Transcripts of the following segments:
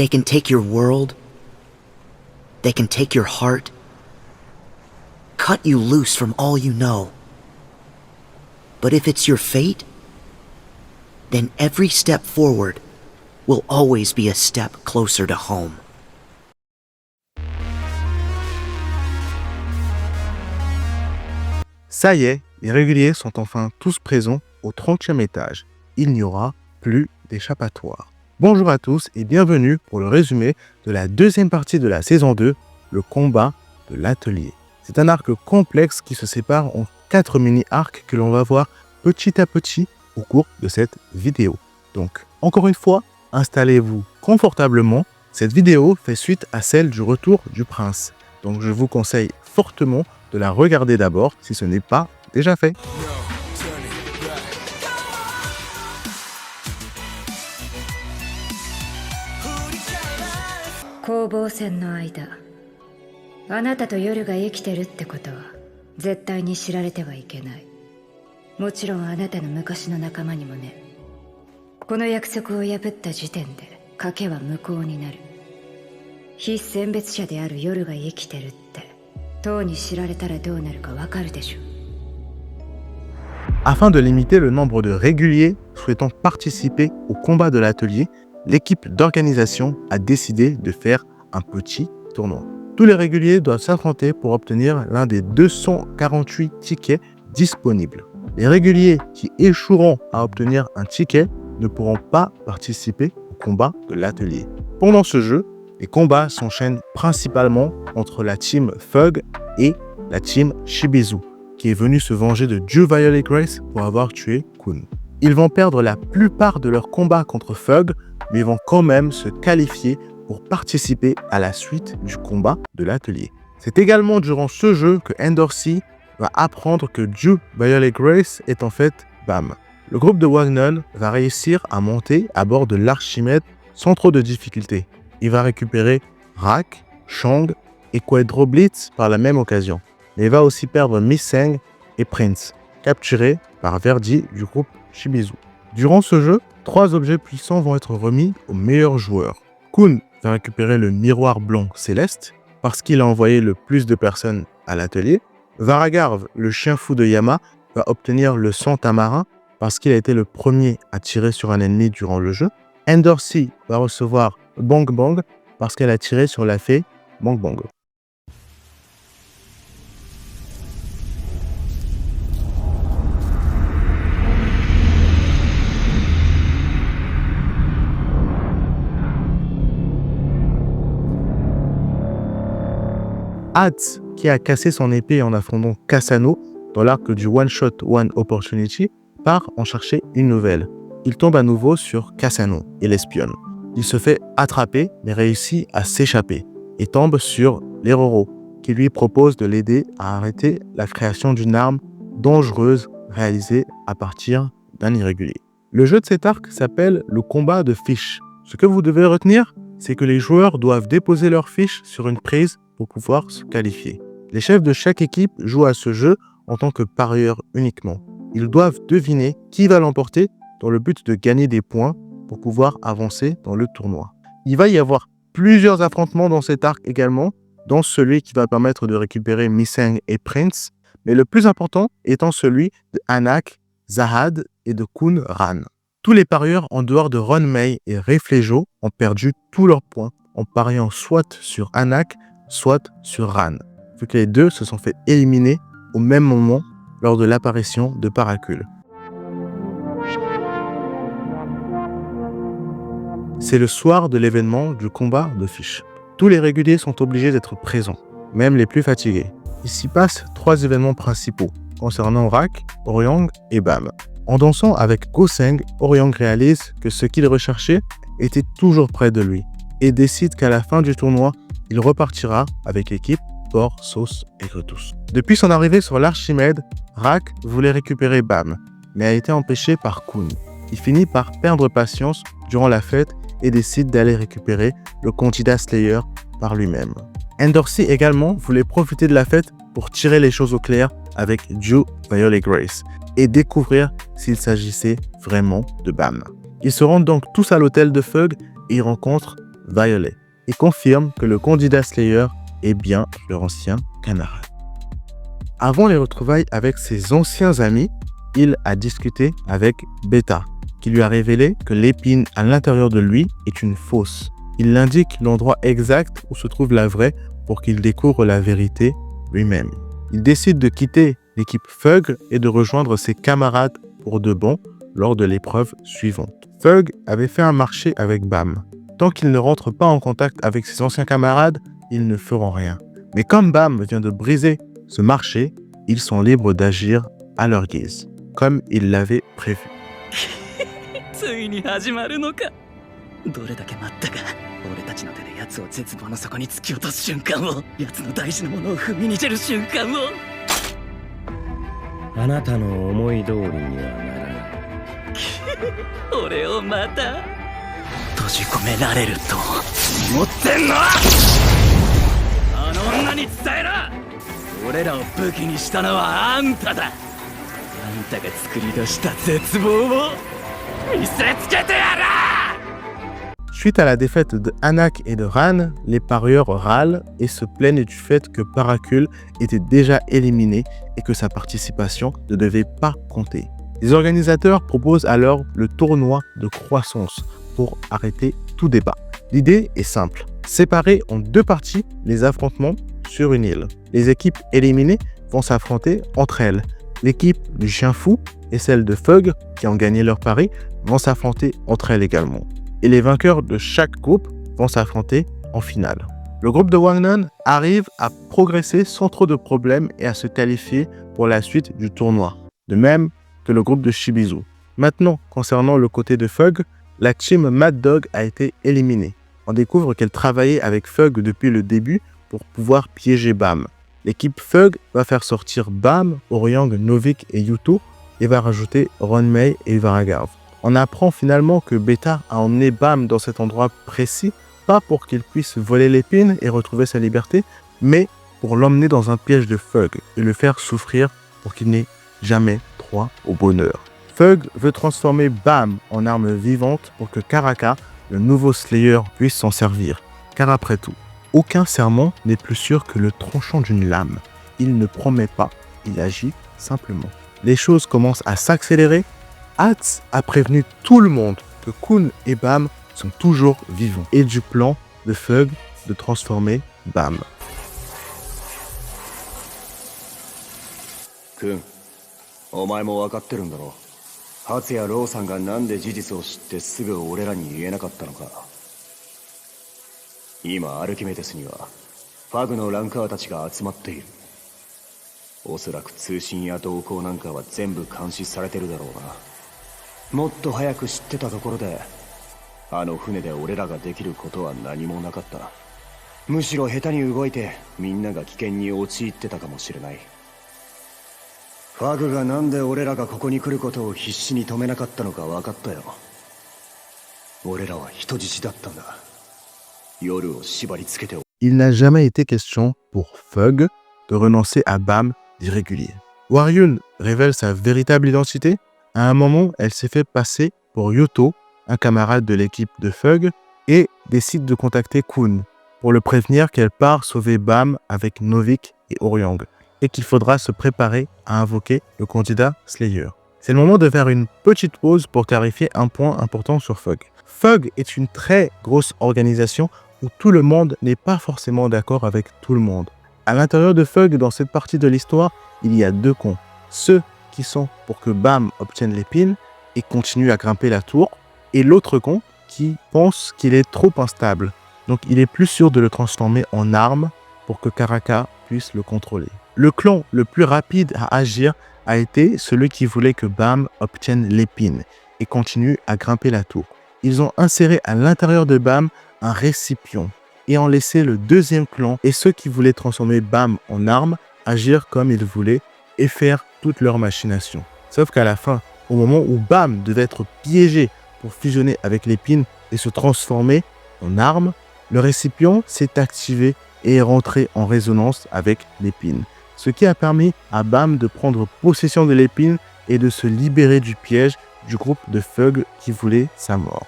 They can take your world. They can take your heart. Cut you loose from all you know. But if it's your fate, then every step forward will always be a step closer to home. Ça y est, les réguliers sont enfin tous présents au 30e étage. Il n'y aura plus d'échappatoire. Bonjour à tous et bienvenue pour le résumé de la deuxième partie de la saison 2, le combat de l'atelier. C'est un arc complexe qui se sépare en 4 mini-arcs que l'on va voir petit à petit au cours de cette vidéo. Donc, encore une fois, installez-vous confortablement. Cette vidéo fait suite à celle du retour du prince. Donc, je vous conseille fortement de la regarder d'abord si ce n'est pas déjà fait. Afin de limiter le nombre de réguliers souhaitant participer au combat de l'atelier, l'équipe d'organisation a décidé de faire un petit tournoi. Tous les réguliers doivent s'affronter pour obtenir l'un des 248 tickets disponibles. Les réguliers qui échoueront à obtenir un ticket ne pourront pas participer au combat de l'atelier. Pendant ce jeu, les combats s'enchaînent principalement entre la team Fug et la team Shibizu, qui est venue se venger de Dieu Violet Grace pour avoir tué Kun. Ils vont perdre la plupart de leurs combats contre Fug, mais vont quand même se qualifier pour participer à la suite du combat de l'atelier. C'est également durant ce jeu que Endorsey va apprendre que Dieu Violet Grace est en fait Bam. Le groupe de Wagnon va réussir à monter à bord de l'Archimède sans trop de difficultés. Il va récupérer Rak, Shang et Quadroblitz par la même occasion. Mais il va aussi perdre Missing et Prince, capturés par Verdi du groupe Shibizu. Durant ce jeu, 3 objets puissants vont être remis aux meilleurs joueurs. Kun va récupérer le miroir blanc céleste parce qu'il a envoyé le plus de personnes à l'atelier. Varagarv, le chien fou de Yama, va obtenir le sang tamarin parce qu'il a été le premier à tirer sur un ennemi durant le jeu. Endorsey va recevoir Bang Bang parce qu'elle a tiré sur la fée Bang Bang. Hats, qui a cassé son épée en affrontant Kasano dans l'arc du One Shot One Opportunity, part en chercher une nouvelle. Il tombe à nouveau sur Kasano et l'espionne. Il se fait attraper mais réussit à s'échapper et tombe sur l'Eroro qui lui propose de l'aider à arrêter la création d'une arme dangereuse réalisée à partir d'un irrégulier. Le jeu de cet arc s'appelle le combat de fiches. Ce que vous devez retenir, c'est que les joueurs doivent déposer leurs fiches sur une prise pour pouvoir se qualifier. Les chefs de chaque équipe jouent à ce jeu en tant que parieurs uniquement. Ils doivent deviner qui va l'emporter dans le but de gagner des points pour pouvoir avancer dans le tournoi. Il va y avoir plusieurs affrontements dans cet arc également, dont celui qui va permettre de récupérer Missing et Prince, mais le plus important étant celui de Anak, Zahad et de Kun Ran. Tous les parieurs en dehors de Ron Mei et Reflejo ont perdu tous leurs points en pariant soit sur Anak, soit sur Ran, vu que les deux se sont fait éliminer au même moment lors de l'apparition de Paracule. C'est le soir de l'événement du combat de fiches. Tous les réguliers sont obligés d'être présents, même les plus fatigués. Il s'y passe 3 événements principaux concernant Rak, Oryang et Bam. En dansant avec Goseng, Oryang réalise que ce qu'il recherchait était toujours près de lui et décide qu'à la fin du tournoi, il repartira avec l'équipe Porc, Sauce et Gretus. Depuis son arrivée sur l'Archimède, Rak voulait récupérer Bam, mais a été empêché par Kun. Il finit par perdre patience durant la fête et décide d'aller récupérer le candidat Slayer par lui-même. Endorsey également voulait profiter de la fête pour tirer les choses au clair avec Dieu Violet Grace et découvrir s'il s'agissait vraiment de Bam. Ils se rendent donc tous à l'hôtel de Fug et y rencontrent Violet et confirme que le candidat Slayer est bien leur ancien camarade. Avant les retrouvailles avec ses anciens amis, il a discuté avec Beta, qui lui a révélé que l'épine à l'intérieur de lui est une fausse. Il indique l'endroit exact où se trouve la vraie pour qu'il découvre la vérité lui-même. Il décide de quitter l'équipe Fug et de rejoindre ses camarades pour de bon lors de l'épreuve suivante. Fug avait fait un marché avec Bam. Tant qu'il ne rentre pas en contact avec ses anciens camarades, ils ne feront rien. Mais comme Bam vient de briser ce marché, ils sont libres d'agir à leur guise, comme ils l'avaient prévu. ついに始まるのか。どれだけ待ったか。俺たちの手で奴を絶望の底に突き落とす瞬間を、奴の大事なものを踏みにじる瞬間を。あなたの思い通りにはならない。俺をまた閉じ込められると思ってんの。あの女に伝えろ。俺らを武器にしたのはあんただ。あんたが作り出した絶望を見せつけてやる。 Suite à la défaite de Anak et de Ran, les parieurs râlent et se plaignent du fait que Paracule était déjà éliminé et que sa participation ne devait pas compter. Les organisateurs proposent alors le tournoi de croissance pour arrêter tout débat. L'idée est simple, séparer en deux parties les affrontements sur une île. Les équipes éliminées vont s'affronter entre elles. L'équipe du chien fou et celle de Fug, qui ont gagné leur pari, vont s'affronter entre elles également. Et les vainqueurs de chaque groupe vont s'affronter en finale. Le groupe de Wangnan arrive à progresser sans trop de problèmes et à se qualifier pour la suite du tournoi, de même que le groupe de Shibizu. Maintenant, concernant le côté de Fug, la team Mad Dog a été éliminée. On découvre qu'elle travaillait avec Fug depuis le début pour pouvoir piéger Bam. L'équipe Fug va faire sortir Bam, Oryang, Novik et Yuto et va rajouter Ronmei et Varagarv. On apprend finalement que Beta a emmené Bam dans cet endroit précis, pas pour qu'il puisse voler l'épine et retrouver sa liberté, mais pour l'emmener dans un piège de Fug et le faire souffrir pour qu'il n'ait jamais droit au bonheur. Fug veut transformer Bam en arme vivante pour que Karaka, le nouveau Slayer, puisse s'en servir. Car après tout, aucun serment n'est plus sûr que le tranchant d'une lame. Il ne promet pas, il agit simplement. Les choses commencent à s'accélérer. Hats a prévenu tout le monde que Kun et Bam sont toujours vivants et du plan de Fug de transformer Bam. 君、お前も分かってるんだろう。ハツやローさんがなんで事実を知ってすぐ俺らに言えなかったのか。今アルキメデスにはファグのランカーたちが集まっている。おそらく通信や動向なんかは全部監視されてるだろうな。もっと早く知ってたところで、あの船で俺らができることは何もなかった。むしろ下手に動いてみんなが危険に陥ってたかもしれない。ファグがなんで俺らがここに来ることを必死に止めなかったのか分かったよ。俺らは人質だったんだ。夜を縛り付けて。Il n'a jamais été question pour Fug de renoncer à Bam d'irrégulier. Waryun révèle sa véritable identité. À un moment, elle s'est fait passer pour Yuto, un camarade de l'équipe de Fug, et décide de contacter Kun pour le prévenir qu'elle part sauver Bam avec Novik et Oryang, et qu'il faudra se préparer à invoquer le candidat Slayer. C'est le moment de faire une petite pause pour clarifier un point important sur Fug. Fug est une très grosse organisation où tout le monde n'est pas forcément d'accord avec tout le monde. À l'intérieur de Fug, dans cette partie de l'histoire, il y a deux camps. Ceux qui sont pour que Bam obtienne l'épine et continue à grimper la tour, et l'autre camp qui pense qu'il est trop instable. Donc il est plus sûr de le transformer en arme pour que Karaka puisse le contrôler. Le clan le plus rapide à agir a été celui qui voulait que Bam obtienne l'épine et continue à grimper la tour. Ils ont inséré à l'intérieur de Bam un récipient et ont laissé le deuxième clan et ceux qui voulaient transformer Bam en arme agir comme ils voulaient et faire toutes leurs machinations. Sauf qu'à la fin, au moment où Bam devait être piégé pour fusionner avec l'épine et se transformer en arme, le récipient s'est activé et est rentré en résonance avec l'épine. Ce qui a permis à Bam de prendre possession de l'épine et de se libérer du piège du groupe de Fug qui voulait sa mort.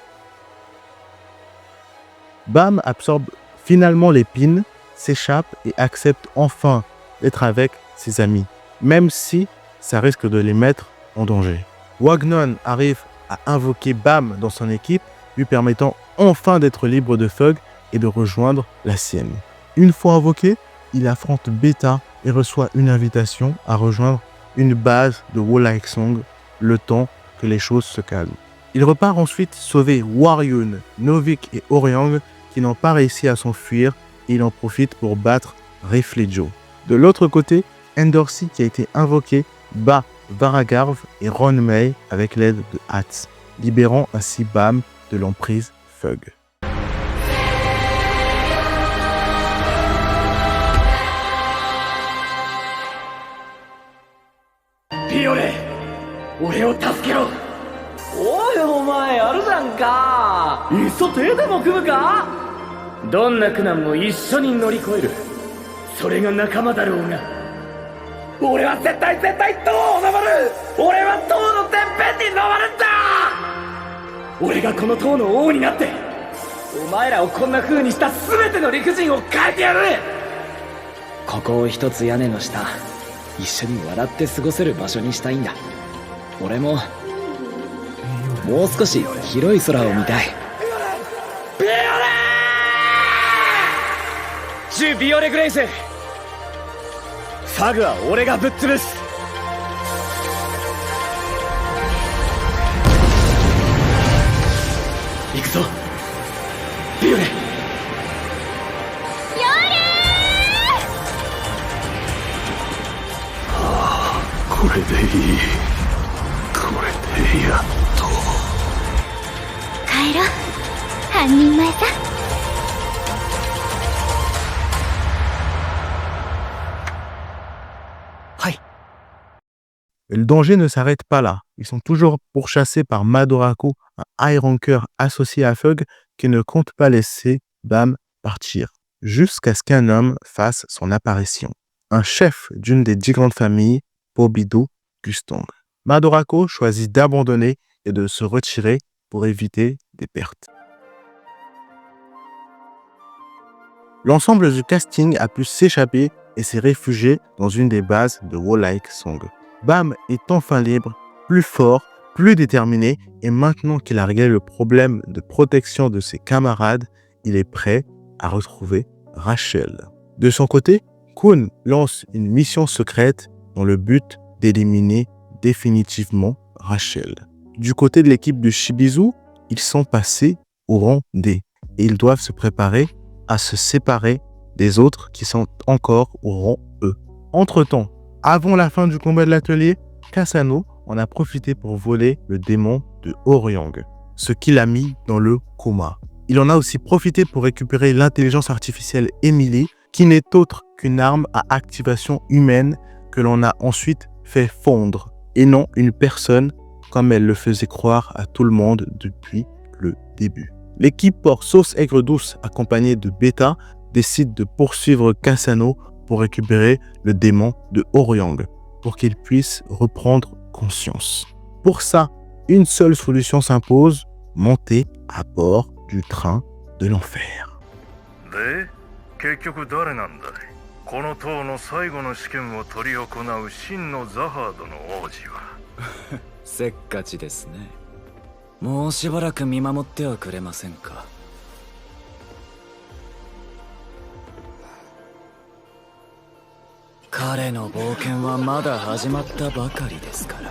Bam absorbe finalement l'épine, s'échappe et accepte enfin d'être avec ses amis, même si ça risque de les mettre en danger. Wagnon arrive à invoquer Bam dans son équipe, lui permettant enfin d'être libre de Fug et de rejoindre la sienne. Une fois invoqué, il affronte Beta et reçoit une invitation à rejoindre une base de Wolike Song le temps que les choses se calment. Il repart ensuite sauver Waryun, Novik et Oryang qui n'ont pas réussi à s'enfuir et il en profite pour battre Reflejo. De l'autre côté, Endorsi qui a été invoqué bat Varagarv et Ron Mei avec l'aide de Hats, libérant ainsi Bam de l'emprise Fug.ピオレ俺を助けろ。おいお前あるじゃんか。いっそ手でも組むか。どんな苦難も一緒に乗り越える、それが仲間だろうが。俺は絶対塔を登る。俺は塔のてっぺんに登るんだ。俺がこの塔の王になってお前らをこんな風にした全ての理不尽を変えてやる。ここを一つ屋根の下、一緒に笑って過ごせる場所にしたいんだ。俺ももう少し広い空を見たい。ビオレー！ジュ・ビオレ・グレイス、ファグは俺がぶっ潰す。行くぞビオレ。これでいい。これでやっと。帰ろう、半人前さ。はい。Le danger ne s'arrête pas là. Ils sont toujours pourchassés par Madoraco, un high ranker associé à Fug qui ne compte pas laisser Bam partir, jusqu'à ce qu'un homme fasse son apparition. Un chef d'une des 10 grandes familles, Pobido Gustong. Madoraco choisit d'abandonner et de se retirer pour éviter des pertes. L'ensemble du casting a pu s'échapper et s'est réfugié dans une des bases de Wolike Song. Bam est enfin libre, plus fort, plus déterminé et maintenant qu'il a réglé le problème de protection de ses camarades, il est prêt à retrouver Rachel. De son côté, Kun lance une mission secrète dans le but d'éliminer définitivement Rachel. Du côté de l'équipe de Shibizu, ils sont passés au rang D et ils doivent se préparer à se séparer des autres qui sont encore au rang E. Entre-temps, avant la fin du combat de l'atelier, Kasano en a profité pour voler le démon de Oryang, ce qui l'a mis dans le coma. Il en a aussi profité pour récupérer l'intelligence artificielle Emily, qui n'est autre qu'une arme à activation humaine que l'on a ensuite fait fondre, et non une personne comme elle le faisait croire à tout le monde depuis le début. L'équipe Port Sauce Aigre Douce, accompagnée de Beta, décide de poursuivre Kasano pour récupérer le démon de Oryang, pour qu'il puisse reprendre conscience. Pour ça, une seule solution s'impose, monter à bord du train de l'enfer. で、結局誰なんだい？この塔の最後の試験を執り行う真のザハードの王子は。せっかちですね。もうしばらく見守ってはくれませんか。彼の冒険はまだ始まったばかりですから。